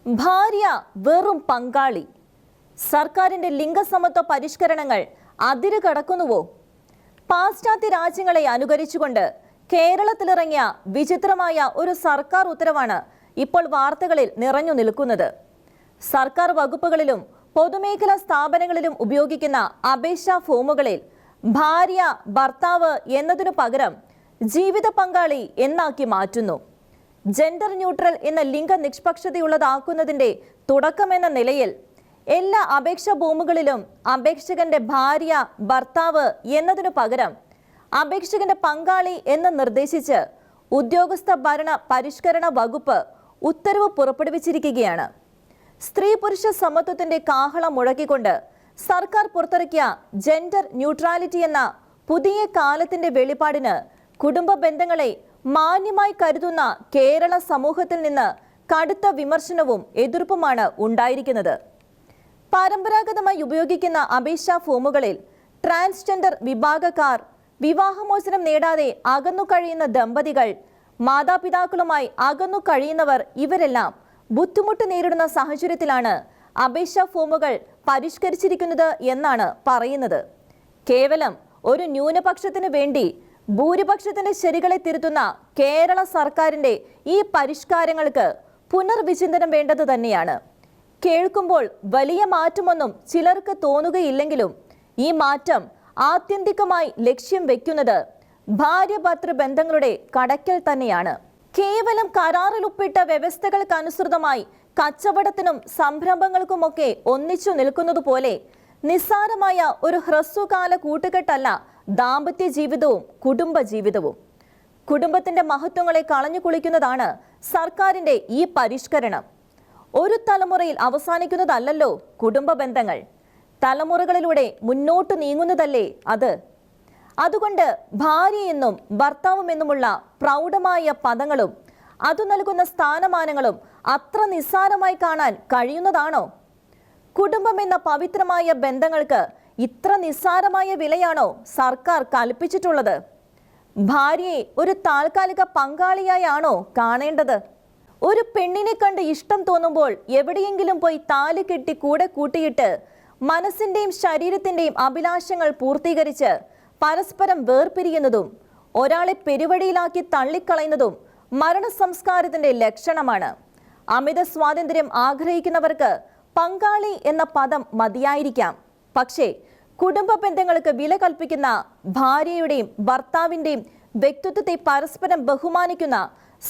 ഭാര്യ വെറും പങ്കാളി. സർക്കാരിന്റെ ലിംഗസമത്വ പരിഷ്കരണങ്ങൾ അതിര് കടക്കുന്നുവോ? പാശ്ചാത്യ രാജ്യങ്ങളെ അനുകരിച്ചുകൊണ്ട് കേരളത്തിലിറങ്ങിയ വിചിത്രമായ ഒരു സർക്കാർ ഉത്തരവാണ് ഇപ്പോൾ വാർത്തകളിൽ നിറഞ്ഞു നിൽക്കുന്നത്. സർക്കാർ വകുപ്പുകളിലും പൊതുമേഖലാ സ്ഥാപനങ്ങളിലും ഉപയോഗിക്കുന്ന അപേക്ഷാ ഫോമുകളിൽ ഭാര്യ, ഭർത്താവ് എന്നതിനു പകരം ജീവിത പങ്കാളി എന്നാക്കി മാറ്റുന്നു. ജെൻഡർ ന്യൂട്രൽ എന്ന ലിംഗ നിഷ്പക്ഷതയുള്ളതാക്കുന്നതിന്റെ തുടക്കമെന്ന നിലയിൽ എല്ലാ അപേക്ഷാ ഫോമുകളിലും അപേക്ഷകന്റെ ഭാര്യ, ഭർത്താവ് എന്നതിനു പകരം അപേക്ഷകന്റെ പങ്കാളി എന്ന് നിർദ്ദേശിച്ച് ഉദ്യോഗസ്ഥ ഭരണ പരിഷ്കരണ വകുപ്പ് ഉത്തരവ് പുറപ്പെടുവിച്ചിരിക്കുകയാണ്. സ്ത്രീ പുരുഷ സമത്വത്തിന്റെ കാഹളം മുഴക്കിക്കൊണ്ട് സർക്കാർ പുറത്തിറക്കിയ ജെൻഡർ ന്യൂട്രാലിറ്റി എന്ന പുതിയ കാലത്തിന്റെ വെളിപാടിന് കുടുംബ ബന്ധങ്ങളെ മാന്യമായി കരുതുന്ന കേരള സമൂഹത്തിൽ നിന്ന് കടുത്ത വിമർശനവും എതിർപ്പുമാണ് ഉണ്ടായിരിക്കുന്നത്. പരമ്പരാഗതമായി ഉപയോഗിക്കുന്ന അപേക്ഷാ ഫോമുകളിൽ ട്രാൻസ്ജെൻഡർ വിഭാഗക്കാർ, വിവാഹമോചനം നേടാതെ അകന്നു കഴിയുന്ന ദമ്പതികൾ, മാതാപിതാക്കളുമായി അകന്നു കഴിയുന്നവർ ഇവരെല്ലാം ബുദ്ധിമുട്ട് നേരിടുന്ന സാഹചര്യത്തിലാണ് അപേക്ഷാ ഫോമുകൾ പരിഷ്കരിച്ചിരിക്കുന്നത് എന്നാണ് പറയുന്നത്. കേവലം ഒരു ന്യൂനപക്ഷത്തിന് വേണ്ടി ഭൂരിപക്ഷത്തിന്റെ ശരികളെ തിരുത്തുന്ന കേരള സർക്കാരിന്റെ ഈ പരിഷ്കാരങ്ങൾക്ക് പുനർവിചിന്തനം വേണ്ടത് തന്നെയാണ്. കേൾക്കുമ്പോൾ വലിയ മാറ്റമൊന്നും ചിലർക്ക് തോന്നുകയില്ലെങ്കിലും ഈ മാറ്റം ആത്യന്തികമായി ലക്ഷ്യം വെക്കുന്നത് ഭാര്യ ഭർതൃ ബന്ധങ്ങളുടെ കടക്കൽ തന്നെയാണ്. കേവലം കരാറിലുപ്പിട്ട വ്യവസ്ഥകൾക്കനുസൃതമായി കച്ചവടത്തിനും സംരംഭങ്ങൾക്കുമൊക്കെ ഒന്നിച്ചു നിൽക്കുന്നതുപോലെ നിസ്സാരമായ ഒരു ഹ്രസ്വകാല കൂട്ടുകെട്ടല്ല ദാമ്പത്യ ജീവിതവും കുടുംബ ജീവിതവും. കുടുംബത്തിന്റെ മഹത്വങ്ങളെ കളഞ്ഞു കുളിക്കുന്നതാണ് സർക്കാരിന്റെ ഈ പരിഷ്കരണം. ഒരു തലമുറയിൽ അവസാനിക്കുന്നതല്ലല്ലോ കുടുംബ ബന്ധങ്ങൾ, തലമുറകളിലൂടെ മുന്നോട്ട് നീങ്ങുന്നതല്ലേ അത്. അതുകൊണ്ട് ഭാര്യയെന്നും ഭർത്താവുമെന്നുമുള്ള പ്രൗഢമായ പദങ്ങളും അതു നൽകുന്ന സ്ഥാനമാനങ്ങളും അത്ര നിസ്സാരമായി കാണാൻ കഴിയുന്നതാണോ? കുടുംബം എന്ന പവിത്രമായ ബന്ധങ്ങൾക്ക് ഇത്ര നിസ്സാരമായ വിലയാണോ സർക്കാർ കൽപ്പിച്ചിട്ടുള്ളത്? ഭാര്യയെ ഒരു താൽക്കാലിക പങ്കാളിയായാണോ കാണേണ്ടത്? ഒരു പെണ്ണിനെ കണ്ട് ഇഷ്ടം തോന്നുമ്പോൾ എവിടെയെങ്കിലും പോയി താലി കെട്ടി കൂടെ കൂട്ടിയിട്ട് മനസ്സിന്റെയും ശരീരത്തിന്റെയും അഭിലാഷങ്ങൾ പൂർത്തീകരിച്ച് പരസ്പരം വേർപിരിയുന്നതും ഒരാളെ പെരുവഴിയിലാക്കി തള്ളിക്കളയുന്നതും മരണസംസ്കാരത്തിന്റെ ലക്ഷണമാണ്. അമിത സ്വാതന്ത്ര്യം ആഗ്രഹിക്കുന്നവർക്ക് പങ്കാളി എന്ന പദം മതിയായിരിക്കാം. പക്ഷേ കുടുംബ ബന്ധങ്ങൾക്ക് വില കൽപ്പിക്കുന്ന ഭാര്യയുടെയും ഭർത്താവിന്റെയും വ്യക്തിത്വത്തെ പരസ്പരം ബഹുമാനിക്കുന്ന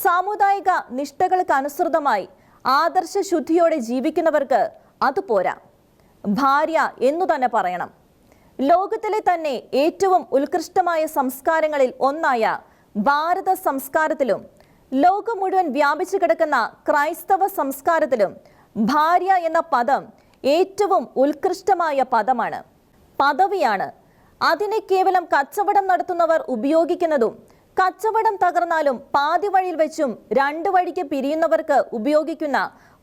സാമുദായിക നിഷ്ഠകൾക്ക് അനുസൃതമായി ആദർശ ശുദ്ധിയോടെ ജീവിക്കുന്നവർക്ക് അതുപോരാ. ഭാര്യ എന്നു തന്നെ പറയണം. ലോകത്തിലെ തന്നെ ഏറ്റവും ഉത്കൃഷ്ടമായ സംസ്കാരങ്ങളിൽ ഒന്നായ ഭാരത സംസ്കാരത്തിലും ലോകം മുഴുവൻ വ്യാപിച്ചു കിടക്കുന്ന ക്രൈസ്തവ സംസ്കാരത്തിലും ഭാര്യ എന്ന പദം ഏറ്റവും ഉത്കൃഷ്ടമായ പദമാണ്, പദവിയാണ്. അതിനെ കേവലം കച്ചവടം നടത്തുന്നവർ ഉപയോഗിക്കുന്നതും കച്ചവടം തകർന്നാലും പാതി വഴിയിൽ വെച്ചും രണ്ടു വഴിക്ക് പിരിയുന്നവർക്ക് ഉപയോഗിക്കുന്ന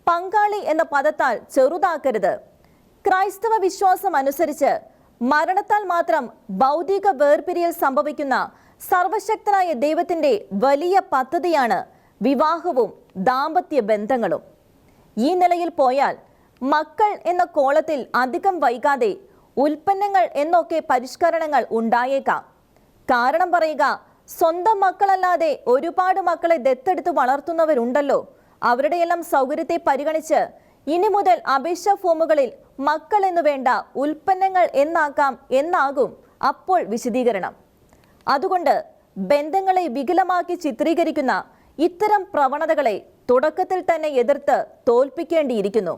പങ്കാളി എന്ന പദത്താൽ ചെറുതാക്കരുത്. ക്രൈസ്തവ വിശ്വാസം അനുസരിച്ച് മരണത്താൽ മാത്രം ഭൗതിക വേർപിരിയൽ സംഭവിക്കുന്ന സർവശക്തനായ ദൈവത്തിന്റെ വലിയ പദ്ധതിയാണ് വിവാഹവും ദാമ്പത്യ ബന്ധങ്ങളും. ഈ നിലയിൽ പോയാൽ മക്കൾ എന്ന കോളത്തിൽ അധികം വൈകാതെ ഉൽപ്പന്നങ്ങൾ എന്നൊക്കെ പരിഷ്കരണങ്ങൾ ഉണ്ടായേക്കാം. കാരണം പറയുക, സ്വന്തം മക്കളല്ലാതെ ഒരുപാട് മക്കളെ ദത്തെടുത്ത് വളർത്തുന്നവരുണ്ടല്ലോ. അവരുടെയെല്ലാം സൗകര്യത്തെ പരിഗണിച്ച് ഇനി മുതൽ അപേക്ഷാ ഫോമുകളിൽ മക്കൾ എന്നു വേണ്ട ഉൽപ്പന്നങ്ങൾ എന്നാക്കാം എന്നാകും അപ്പോൾ വിശദീകരണം. അതുകൊണ്ട് ബന്ധങ്ങളെ വികലമാക്കി ചിത്രീകരിക്കുന്ന ഇത്തരം പ്രവണതകളെ തുടക്കത്തിൽ തന്നെ എതിർത്ത് തോൽപ്പിക്കേണ്ടിയിരിക്കുന്നു.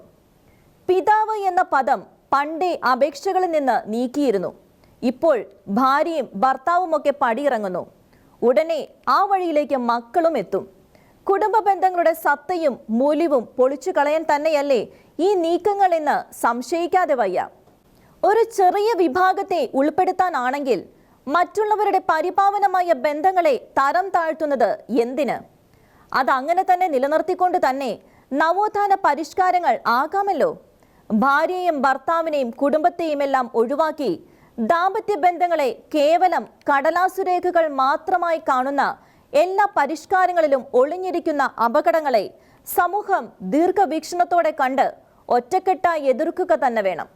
പിതാവ് എന്ന പദം പണ്ടേ അപേക്ഷകളിൽ നിന്ന് നീക്കിയിരുന്നു. ഇപ്പോൾ ഭാര്യയും ഭർത്താവുമൊക്കെ പടിയിറങ്ങുന്നു. ഉടനെ ആ വഴിയിലേക്ക് മക്കളും എത്തും. കുടുംബ ബന്ധങ്ങളുടെ സത്തയും മൂല്യവും പൊളിച്ചു കളയാൻ തന്നെയല്ലേ ഈ നീക്കങ്ങൾ എന്ന് സംശയിക്കാതെ വയ്യ. ഒരു ചെറിയ വിഭാഗത്തെ ഉൾപ്പെടുത്താനാണെങ്കിൽ മറ്റുള്ളവരുടെ പരിപാവനമായ ബന്ധങ്ങളെ തരം താഴ്ത്തുന്നത് എന്തിന്? അതങ്ങനെ തന്നെ നിലനിർത്തിക്കൊണ്ട് തന്നെ നവോത്ഥാന പരിഷ്കാരങ്ങൾ ആകാമല്ലോ. ഭാര്യയെയും ഭർത്താവിനെയും കുടുംബത്തെയും എല്ലാം ഒഴിവാക്കി ദാമ്പത്യ ബന്ധങ്ങളെ കേവലം കടലാസുരേഖകൾ മാത്രമായി കാണുന്ന എല്ലാ പരിഷ്കാരങ്ങളിലും ഒളിഞ്ഞിരിക്കുന്ന അപകടങ്ങളെ സമൂഹം ദീർഘവീക്ഷണത്തോടെ കണ്ട് ഒറ്റക്കെട്ടായി എതിർക്കുക തന്നെ വേണം.